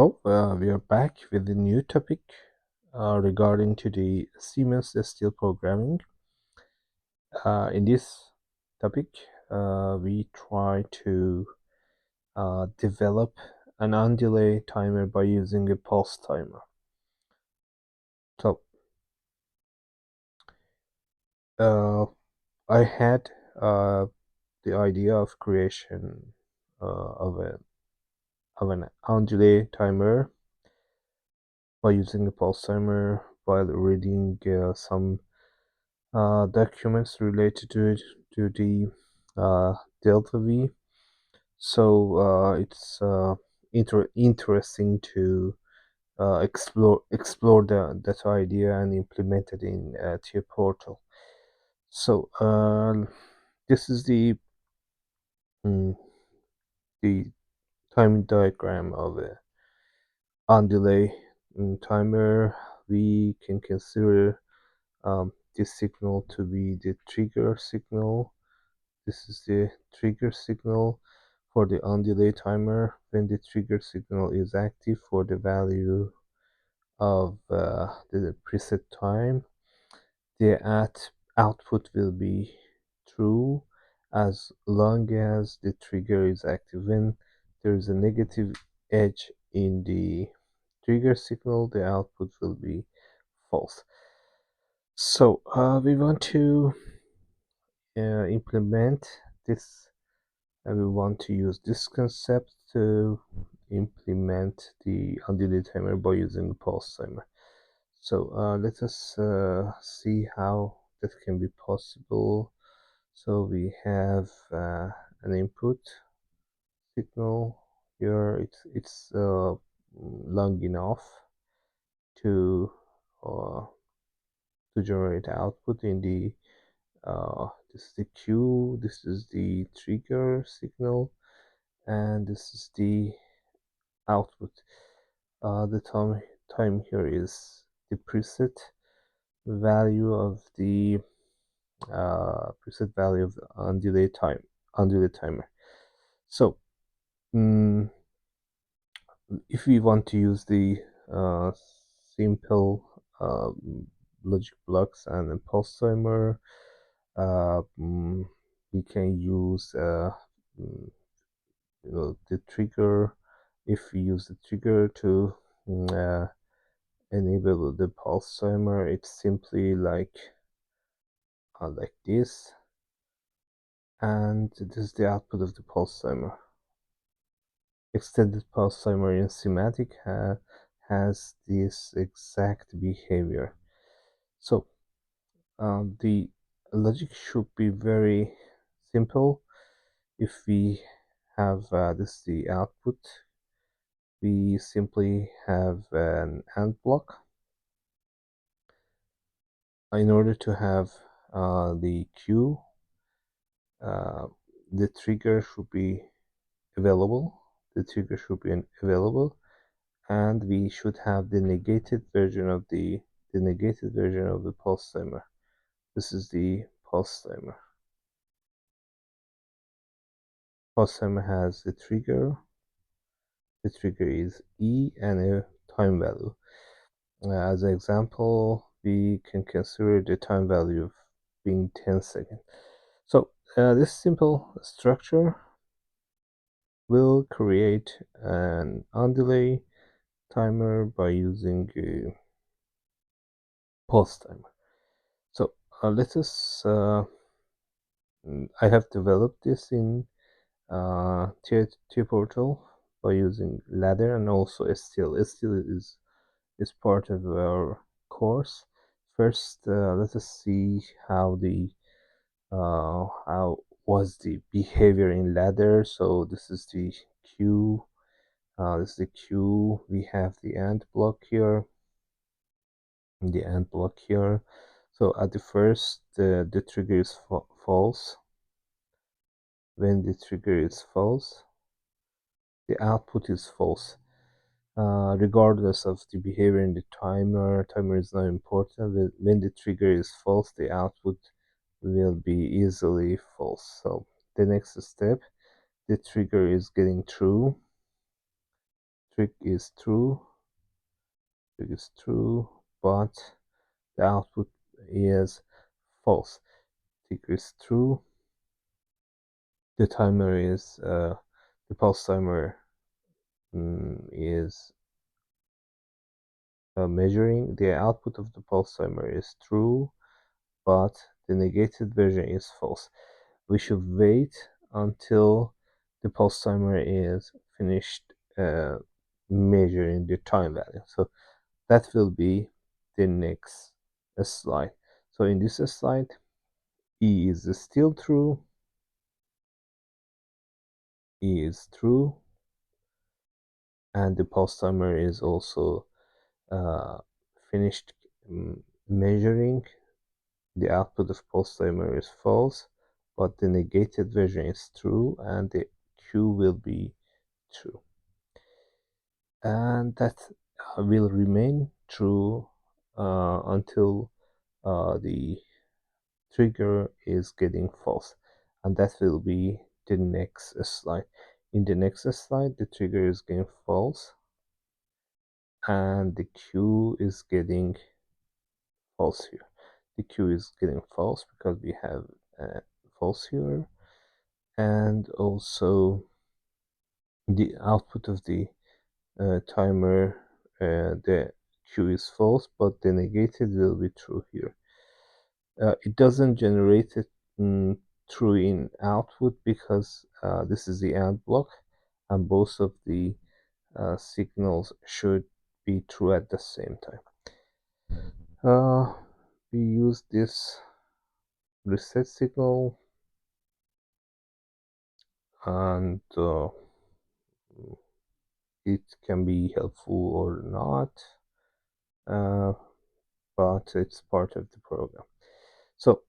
We are back with a new topic regarding to the Siemens STL programming. In this topic, we try to develop an on-delay timer by using a pulse timer. So, I had the idea of creation of an on-delay timer by using a pulse timer while reading some documents related to the delta V. So it's interesting to explore that idea and implement it in Tier Portal. So this is mm, the time diagram of a on delay timer. We can consider this signal to be the trigger signal. This is the trigger signal for the on delay timer. When the trigger signal is active for the value of the preset time, the output will be true as long as the trigger is active. When there is a negative edge in the trigger signal, the output will be false. So we want to implement this, and we want to use this concept to implement the on-delay timer by using a pulse timer. So let us see how that can be possible. So we have an input signal here. It's long enough to uh, generate output in the this is the Q, this is the trigger signal, and this is the output. The time here is the preset value of the preset value of the on-delay timer. So if we want to use the simple logic blocks and a pulse timer, we can use the trigger. If we use the trigger to enable the pulse timer, it's simply like this, and this is the output of the pulse timer. Extended pulse timer in schematic has this exact behavior. So the logic should be very simple. If we have this is the output, we simply have an AND block. In order to have the Q, the trigger should be available. The trigger should be available, and we should have the negated version of the pulse timer. This is the pulse timer. Pulse timer has the trigger. The trigger is E and a time value. As an example, we can consider the time value of being 10 seconds. So this simple structure will create an on-delay timer by using a pulse timer. So let us I have developed this in Tier Portal by using ladder and also STL. STL is part of our course. First, let us see how was the behavior in ladder. So this is the Q. This is the Q. We have the AND block here. The AND block here. So at the first, the trigger is false. When the trigger is false, the output is false. Regardless of the behavior in the timer is not important. When the trigger is false, the output will be easily false. So the next step, the trigger is getting true. trig is true, but the output is false. Trig is true, the timer is the pulse timer is measuring. The output of the pulse timer is true, but the negated version is false. We should wait until the pulse timer is finished measuring the time value. So that will be the next slide. So in this slide, E is still true, E is true, and the pulse timer is also finished measuring. The output of pulse timer is false, but the negated version is true, and the Q will be true. And that will remain true until the trigger is getting false, and that will be the next slide. In the next slide, the trigger is getting false and the Q is getting false here. The Q is getting false because we have false here, and also the output of the timer, the Q is false, but the negated will be true here. It doesn't generate it true in output because this is the AND block, and both of the signals should be true at the same time. We use this reset signal, and it can be helpful or not, but it's part of the program. So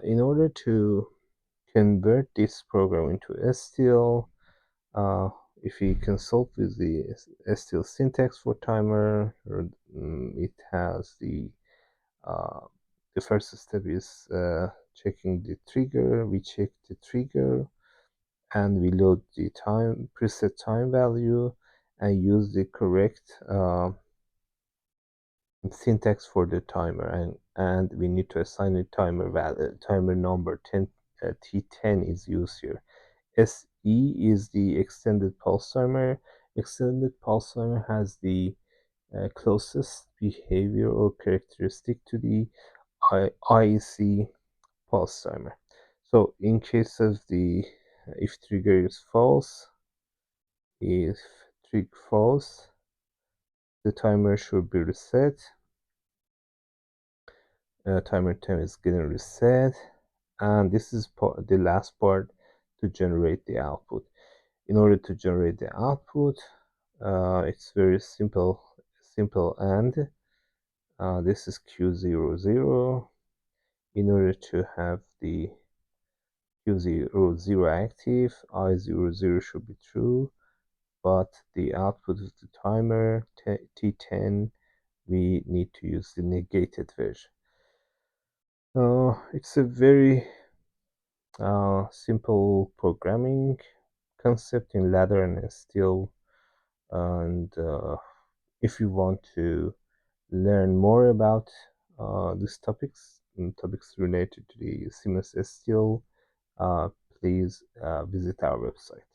in order to convert this program into STL, if we consult with the STL syntax for timer, it has the first step is checking the trigger. We check the trigger and we load the preset time value and use the correct syntax for the timer, and we need to assign a timer value. Timer number 10 T10 is used here. SE is the extended pulse timer. Extended pulse timer has the closest behavior or characteristic to the IEC pulse timer. So in case of the if trigger is false, if trigger false, the timer should be reset. Timer time is getting reset, and this is the last part to generate the output. In order to generate the output, it's very simple and this is Q00. In order to have the Q00 active, I00 should be true, but the output of the timer T10, we need to use the negated version. It's a very simple programming concept in ladder and STL, and if you want to learn more about these topics related to the Siemens STL, please visit our website.